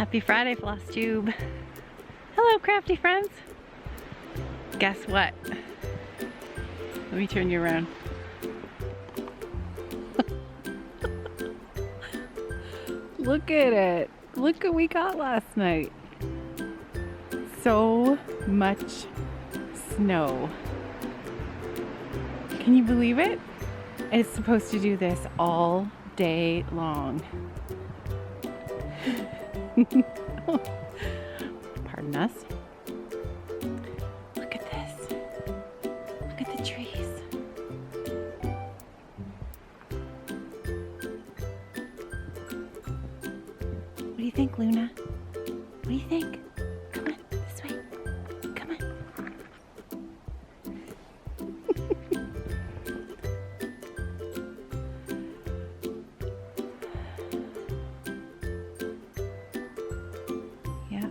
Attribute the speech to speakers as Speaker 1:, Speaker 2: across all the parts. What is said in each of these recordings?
Speaker 1: Happy Friday, Flosstube. Hello, crafty friends. Guess what? Let me turn you around. Look at it. Look what we got last night. So much snow. Can you believe it? It's supposed to do this all day long. Pardon us. Look at this. Look at the trees. What do you think, Luna? What do you think? Come on, this way. Come on. Yeah.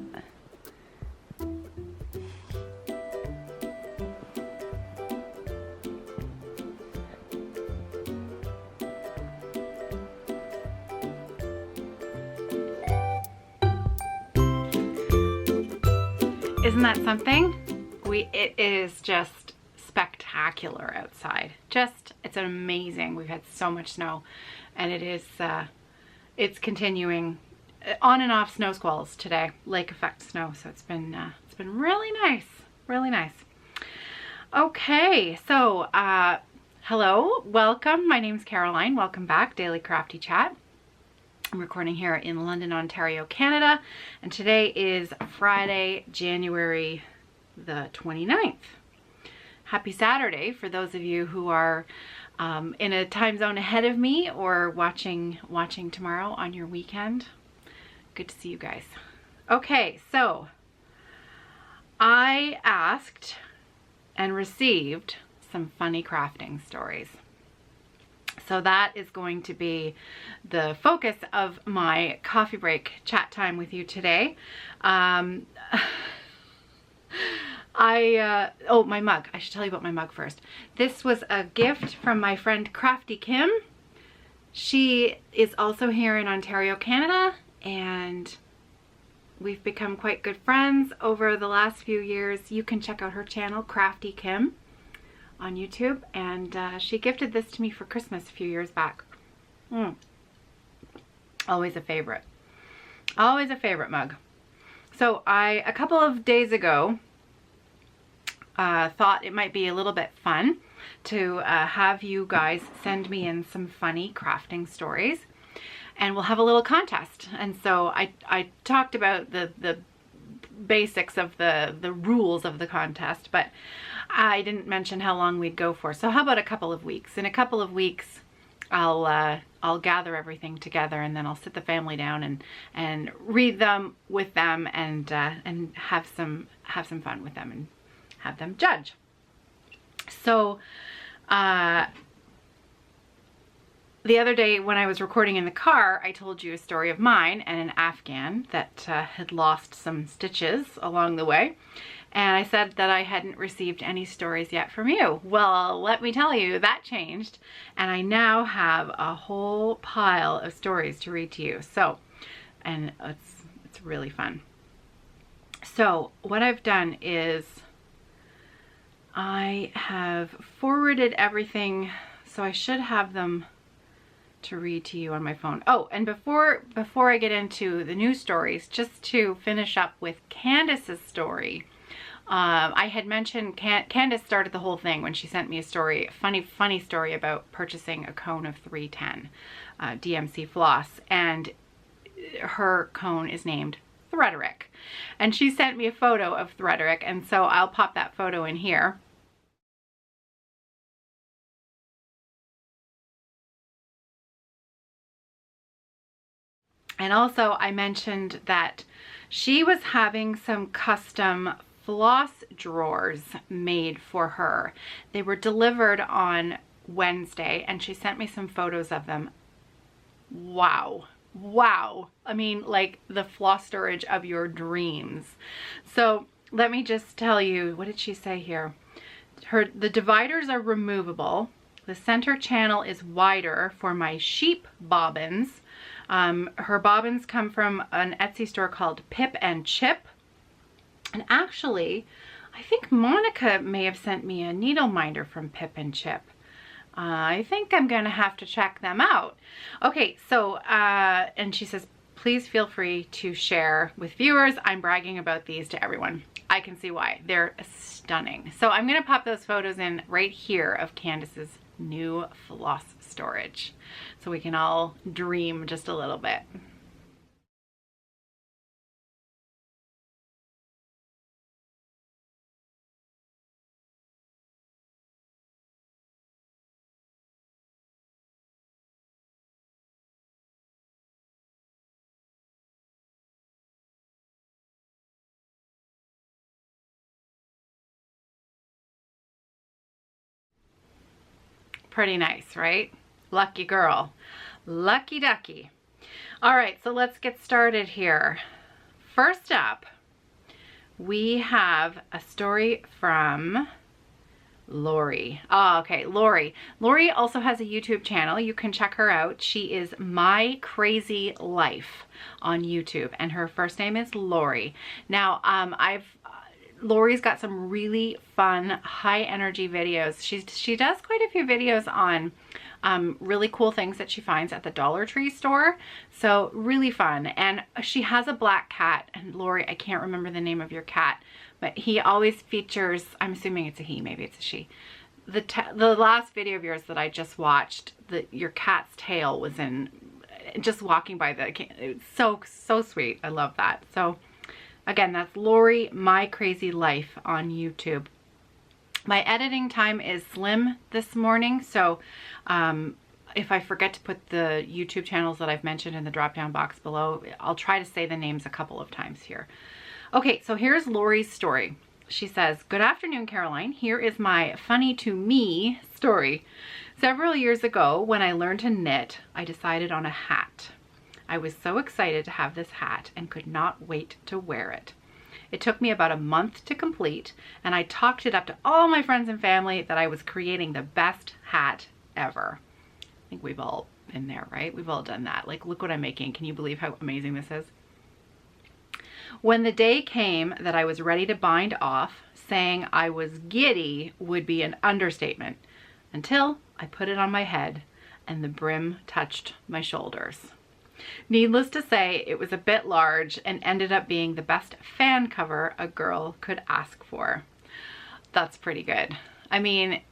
Speaker 1: Isn't that something? It is just spectacular outside. It's amazing. We've had so much snow, and it's continuing on and off snow squalls today, lake effect snow. So it's been really nice, really nice. Okay, so hello, welcome. My name's Caroline. Welcome back, Daily Crafty Chat. I'm recording here in London, Ontario, Canada, and today is Friday, January the 29th. Happy Saturday for those of you who are in a time zone ahead of me or watching tomorrow on your weekend. Good to see you guys. Okay, so I asked and received some funny crafting stories. So that is going to be the focus of my coffee break chat time with you today. Oh, my mug. I should tell you about my mug first. This was a gift from my friend Crafty Kim. She is also here in Ontario, Canada, and we've become quite good friends over the last few years. You can check out her channel, Crafty Kim, on YouTube, and she gifted this to me for Christmas a few years back. Always a favorite. Always a favorite mug. So a couple of days ago, thought it might be a little bit fun to have you guys send me in some funny crafting stories, and we'll have a little contest. And so I talked about the basics of the rules of the contest, but I didn't mention how long we'd go for. So how about a couple of weeks? In a couple of weeks, I'll gather everything together, and then I'll sit the family down and read them with them, and have some fun with them and have them judge. So the other day when I was recording in the car, I told you a story of mine and an Afghan that had lost some stitches along the way. And I said that I hadn't received any stories yet from you. Well, let me tell you, that changed. And I now have a whole pile of stories to read to you. So, and it's really fun. So what I've done is I have forwarded everything. So I should have them to read to you on my phone. Oh, and before I get into the new stories, just to finish up with Candace's story. I had mentioned Candace started the whole thing when she sent me a story, a funny story about purchasing a cone of 310 DMC floss, and her cone is named Threaderick. And she sent me a photo of Threaderick, and so I'll pop that photo in here. And also I mentioned that she was having some custom floss drawers made for her. They were delivered on Wednesday, and she sent me some photos of them. Wow. Wow. I mean, like the floss storage of your dreams. So let me just tell you, what did she say here? The dividers are removable. The center channel is wider for my sheep bobbins. Her bobbins come from an Etsy store called Pip and Chip. And actually, I think Monica may have sent me a needle minder from Pip and Chip. I think I'm going to have to check them out. Okay, so, and she says, please feel free to share with viewers. I'm bragging about these to everyone. I can see why. They're stunning. So I'm going to pop those photos in right here of Candace's new floss storage, so we can all dream just a little bit. Pretty nice, right? Lucky girl. Lucky ducky. All right, so let's get started here. First up, we have a story from Lori. Oh, okay, Lori. Lori also has a YouTube channel. You can check her out. She is My Crazy Life on YouTube, and her first name is Lori. Now, Lori's got some really fun, high energy videos. She does quite a few videos on really cool things that she finds at the Dollar Tree store. So really fun. And she has a black cat. And Lori, I can't remember the name of your cat, but he always features, I'm assuming it's a he, maybe it's a she. The last video of yours that I just watched, your cat's tail was in, just walking by it's so sweet. I love that. So again, that's Lori, My Crazy Life on YouTube. My editing time is slim this morning, so if I forget to put the YouTube channels that I've mentioned in the drop-down box below, I'll try to say the names a couple of times here. Okay, so here's Lori's story. She says, "Good afternoon, Caroline. Here is my funny to me story. Several years ago, when I learned to knit, I decided on a hat. I was so excited to have this hat and could not wait to wear it. It took me about a month to complete, and I talked it up to all my friends and family that I was creating the best hat ever." I think we've all been there, right? We've all done that. Like, look what I'm making. Can you believe how amazing this is? When the day came that I was ready to bind off, saying I was giddy would be an understatement, until I put it on my head and the brim touched my shoulders. Needless to say, it was a bit large and ended up being the best fan cover a girl could ask for. That's pretty good. I mean,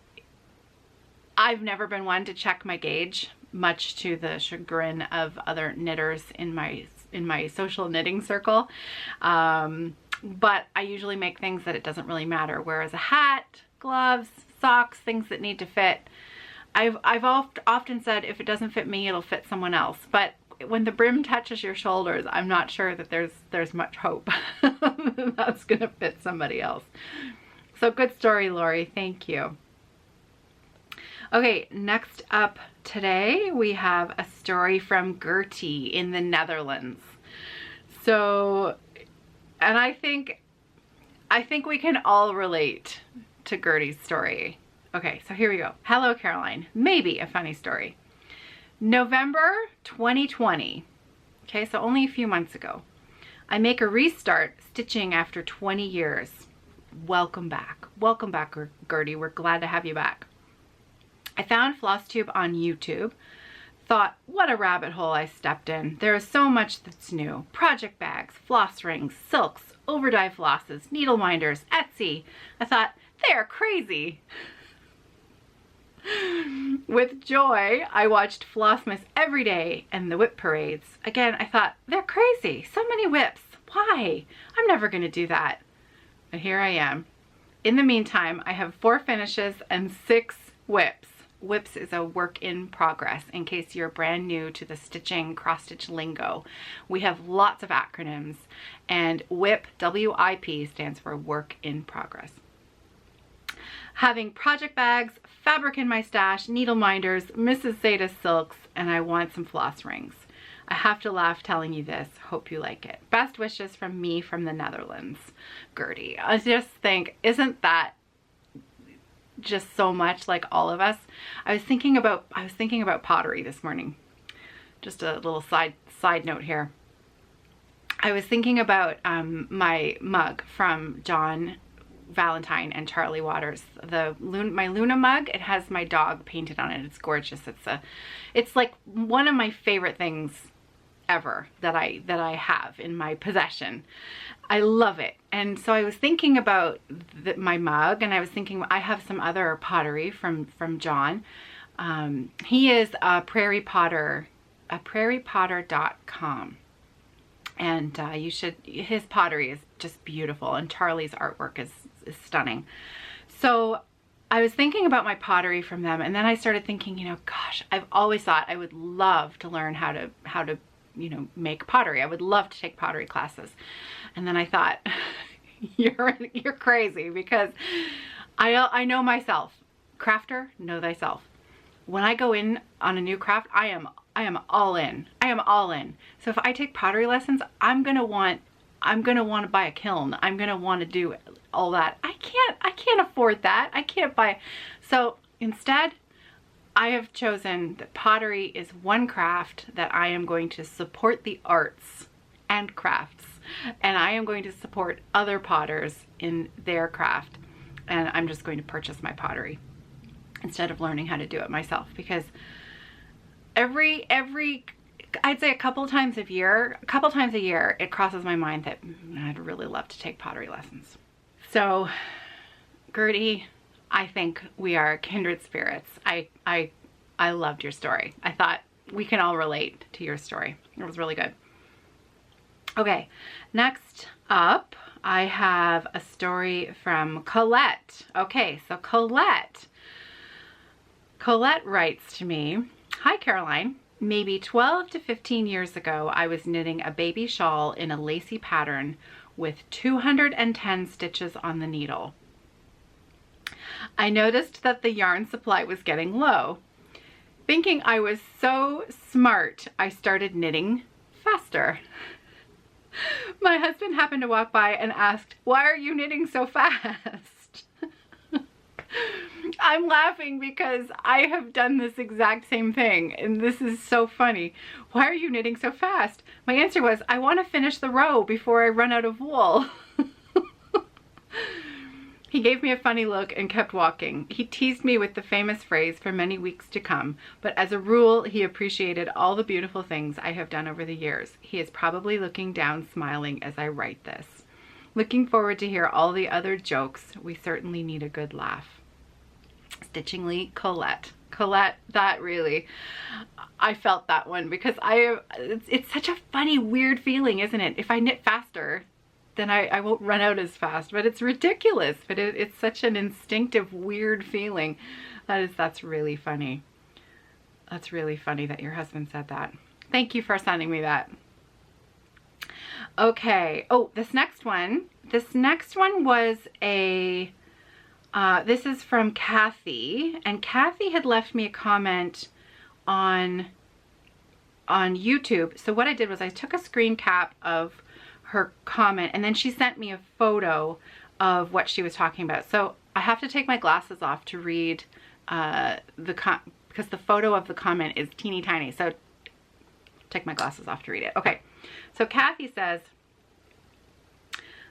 Speaker 1: I've never been one to check my gauge, much to the chagrin of other knitters in my social knitting circle. But I usually make things that it doesn't really matter. Whereas a hat, gloves, socks, things that need to fit, I've often said if it doesn't fit me, it'll fit someone else. But when the brim touches your shoulders, I'm not sure that there's much hope that's gonna fit somebody else. So good story, Lori. Thank you. Okay, next up today we have a story from Gertie in the Netherlands. So, and I think we can all relate to Gertie's story. Okay, so here we go. Hello, Caroline. Maybe a funny story. November 2020, okay, so only a few months ago, I make a restart stitching after 20 years. Welcome back. Welcome back, Gertie. We're glad to have you back. I found Flosstube on YouTube. Thought, what a rabbit hole I stepped in. There is so much that's new. Project bags, floss rings, silks, overdye flosses, needle minders, Etsy. I thought, they are crazy. With joy, I watched Flossmas every day and the whip parades. Again, I thought, they're crazy. So many whips. Why? I'm never going to do that. But here I am. In the meantime, I have 4 finishes and 6 whips. Whips is a work in progress in case you're brand new to the stitching cross-stitch lingo. We have lots of acronyms, and WIP, W-I-P, stands for work in progress. Having project bags, fabric in my stash, needle minders, Missus Sedas silks, and I want some floss rings. I have to laugh telling you this. Hope you like it. Best wishes from me from the Netherlands, Gertie. I just think, isn't that just so much like all of us? I was thinking about pottery this morning. just a little side note here. I was thinking about my mug from John Valentine and Charlie Waters. My Luna mug, it has my dog painted on it. It's gorgeous. It's like one of my favorite things ever that I have in my possession. I love it. And so I was thinking about my mug, and I was thinking I have some other pottery from John. He is a prairie potter, prairiepotter.com. And his pottery is just beautiful, and Charlie's artwork is stunning. So I was thinking about my pottery from them, and then I started thinking, you know, gosh, I've always thought I would love to learn how to you know, make pottery. I would love to take pottery classes. And then I thought, you're crazy, because I know myself. Crafter, know thyself. When I go in on a new craft, I am all in. I am all in. So if I take pottery lessons, I'm gonna want to buy a kiln. I'm gonna want to do all that. I can't afford that. I can't buy. So instead, I have chosen that pottery is one craft that I am going to support the arts and crafts, and I am going to support other potters in their craft, and I'm just going to purchase my pottery instead of learning how to do it myself, because every I'd say a couple times a year it crosses my mind that I'd really love to take pottery lessons. So Gertie, I think we are kindred spirits. I loved your story. I thought we can all relate to your story. It was really good. Okay, next up I have a story from Colette. Okay, so Colette writes to me, "Hi Caroline, maybe 12 to 15 years ago I was knitting a baby shawl in a lacy pattern with 210 stitches on the needle. I noticed that the yarn supply was getting low. Thinking I was so smart, I started knitting faster. My husband happened to walk by and asked, 'Why are you knitting so fast?' I'm laughing because I have done this exact same thing, and this is so funny. 'Why are you knitting so fast?' My answer was, 'I want to finish the row before I run out of wool.' He gave me a funny look and kept walking. He teased me with the famous phrase for many weeks to come, but as a rule, he appreciated all the beautiful things I have done over the years. He is probably looking down smiling as I write this. Looking forward to hear all the other jokes. We certainly need a good laugh. Stitchingly, Colette." Colette, that really, I felt that one, because it's such a funny, weird feeling, isn't it? If I knit faster, then I won't run out as fast, but it's ridiculous. But it's such an instinctive, weird feeling. That's really funny. That's really funny that your husband said that. Thank you for sending me that. Okay. Oh, this next one was a, this is from Kathy, and Kathy had left me a comment on YouTube. So what I did was I took a screen cap of her comment, and then she sent me a photo of what she was talking about. So I have to take my glasses off to read because the photo of the comment is teeny tiny. So take my glasses off to read it. Okay, so Kathy says,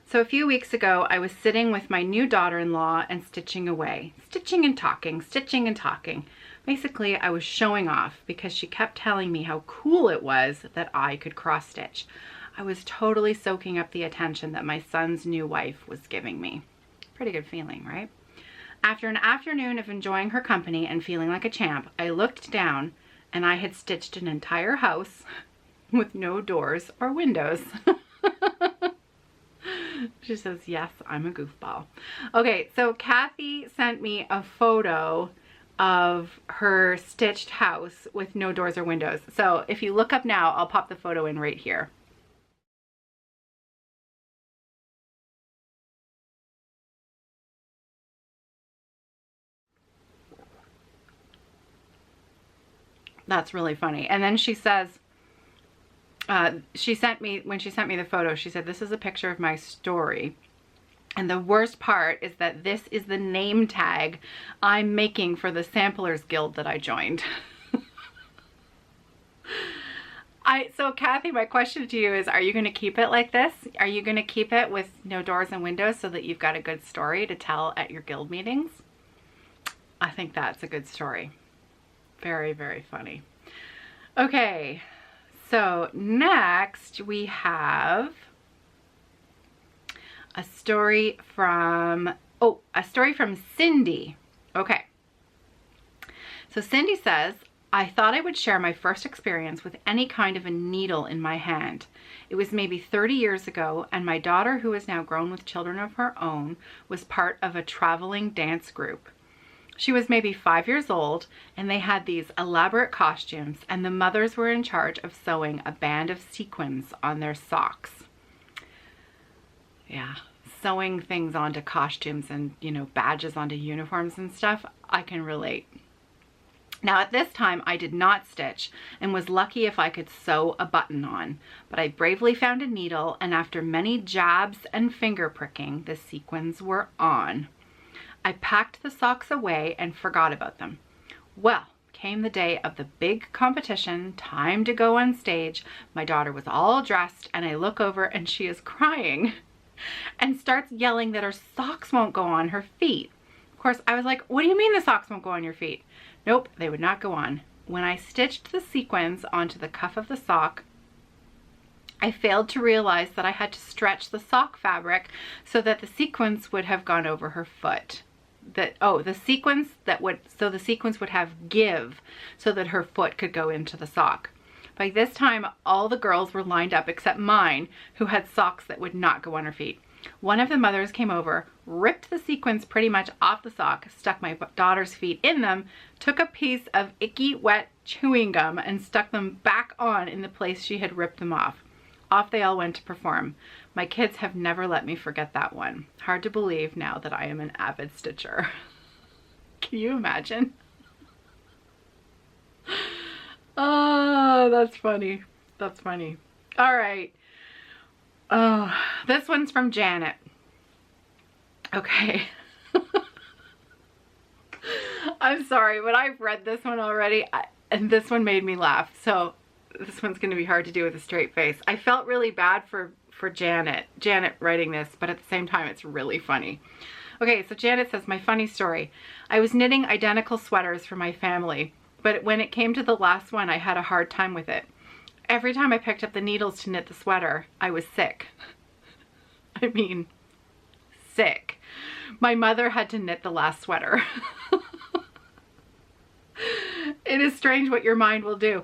Speaker 1: "So a few weeks ago, I was sitting with my new daughter-in-law and stitching away. Stitching and talking, stitching and talking. Basically, I was showing off because she kept telling me how cool it was that I could cross-stitch. I was totally soaking up the attention that my son's new wife was giving me." Pretty good feeling, right? "After an afternoon of enjoying her company and feeling like a champ, I looked down and I had stitched an entire house with no doors or windows." She says, "Yes, I'm a goofball." Okay, so Kathy sent me a photo of her stitched house with no doors or windows. So if you look up now, I'll pop the photo in right here. That's really funny. And then she says, when she sent me the photo, she said, "This is a picture of my story. And the worst part is that this is the name tag I'm making for the Samplers Guild that I joined." So Kathy, my question to you is, are you going to keep it like this? Are you going to keep it with no doors and windows so that you've got a good story to tell at your guild meetings? I think that's a good story. Very, very funny. Okay, so next we have a story from, a story from Cindy. Okay. So Cindy says, I thought I would share my first experience with any kind of a needle in my hand. It was maybe 30 years ago, and my daughter, who is now grown with children of her own, was part of a traveling dance group. She was maybe 5 years old, and they had these elaborate costumes, and the mothers were in charge of sewing a band of sequins on their socks. Yeah, sewing things onto costumes and, you know, badges onto uniforms and stuff, I can relate. Now at this time I did not stitch and was lucky if I could sew a button on, but I bravely found a needle, and after many jabs and finger pricking, the sequins were on. I packed the socks away and forgot about them. Well, came the day of the big competition, time to go on stage. My daughter was all dressed, and I look over and she is crying and starts yelling that her socks won't go on her feet. Of course, I was like, what do you mean the socks won't go on your feet? Nope, they would not go on. When I stitched the sequins onto the cuff of the sock, I failed to realize that I had to stretch the sock fabric so that the sequins would have gone over her foot. The sequins would have give so that her foot could go into the sock. By this time, all the girls were lined up except mine, who had socks that would not go on her feet. One of the mothers came over, ripped the sequins pretty much off the sock, stuck my daughter's feet in them, took a piece of icky, wet chewing gum and stuck them back on in the place she had ripped them off. Off they all went to perform. My kids have never let me forget that one. Hard to believe now that I am an avid stitcher. Can you imagine? Oh, that's funny. That's funny. All right. Oh, this one's from Janet. Okay. I'm sorry, but I've read this one already, and this one made me laugh. So this one's going to be hard to do with a straight face. I felt really bad for Janet writing this, but at the same time, it's really funny. Okay, so Janet says, my funny story. I was knitting identical sweaters for my family, but when it came to the last one, I had a hard time with it. Every time I picked up the needles to knit the sweater, I was sick. I mean, sick. My mother had to knit the last sweater. It is strange what your mind will do.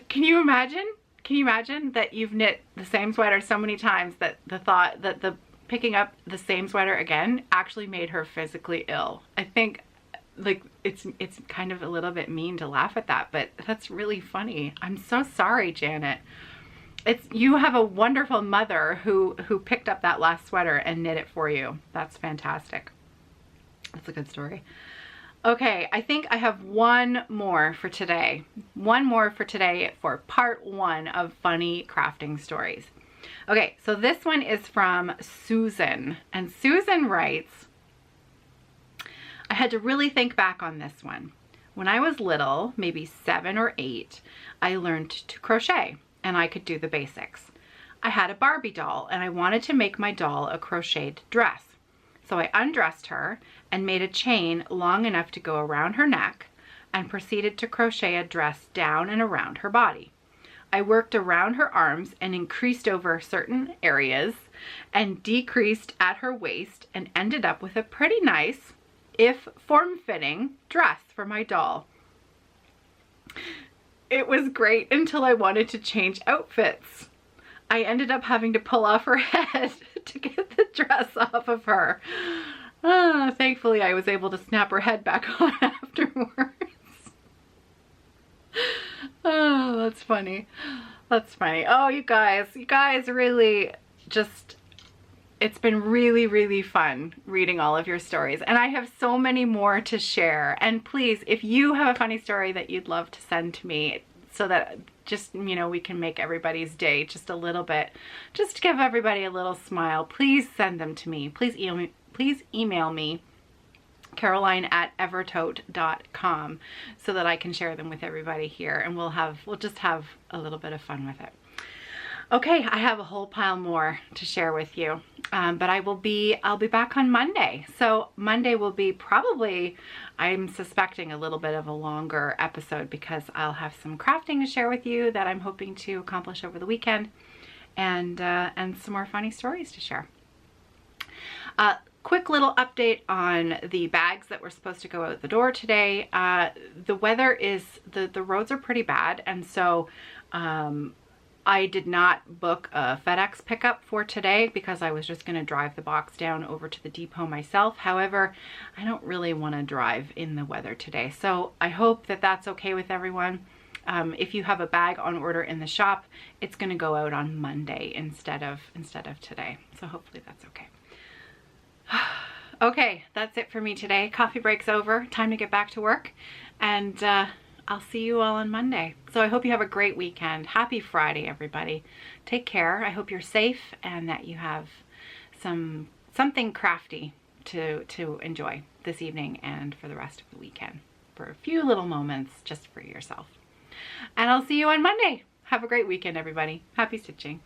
Speaker 1: Can you imagine? Can you imagine that you've knit the same sweater so many times that the thought that the picking up the same sweater again actually made her physically ill? I think, like, it's kind of a little bit mean to laugh at that, but that's really funny. I'm so sorry, Janet. You have a wonderful mother who picked up that last sweater and knit it for you. That's fantastic. That's a good story. Okay, I think I have one more for today. One more for today for part 1 of funny crafting stories. Okay, so this one is from Susan, and Susan writes, I had to really think back on this one. When I was little, maybe 7 or 8, I learned to crochet, and I could do the basics. I had a Barbie doll, and I wanted to make my doll a crocheted dress. So I undressed her and made a chain long enough to go around her neck and proceeded to crochet a dress down and around her body. I worked around her arms and increased over certain areas and decreased at her waist and ended up with a pretty nice, if form-fitting, dress for my doll. It was great until I wanted to change outfits. I ended up having to pull off her head to get the dress off of her. Thankfully, I was able to snap her head back on afterwards. Oh, that's funny. That's funny. Oh, you guys really just, it's been really, really fun reading all of your stories. And I have so many more to share. And please, if you have a funny story that you'd love to send to me so that just, you know, we can make everybody's day just a little bit, just to give everybody a little smile, please send them to me. Please email me Caroline@evertote.com, so that I can share them with everybody here, and we'll just have a little bit of fun with it. Okay, I have a whole pile more to share with you, but I'll be back on Monday. So Monday will be probably, I'm suspecting, a little bit of a longer episode, because I'll have some crafting to share with you that I'm hoping to accomplish over the weekend, and some more funny stories to share. Quick little update on the bags that were supposed to go out the door today. The weather is, the roads are pretty bad, and so I did not book a FedEx pickup for today, because I was just going to drive the box down over to the depot myself. However, I don't really want to drive in the weather today, so I hope that that's okay with everyone. If you have a bag on order in the shop, it's going to go out on Monday instead of today, so hopefully that's okay. Okay, that's it for me today. Coffee break's over. Time to get back to work, and I'll see you all on Monday. So I hope you have a great weekend. Happy Friday, everybody. Take care. I hope you're safe, and that you have something crafty to enjoy this evening and for the rest of the weekend, for a few little moments just for yourself. And I'll see you on Monday. Have a great weekend, everybody. Happy stitching.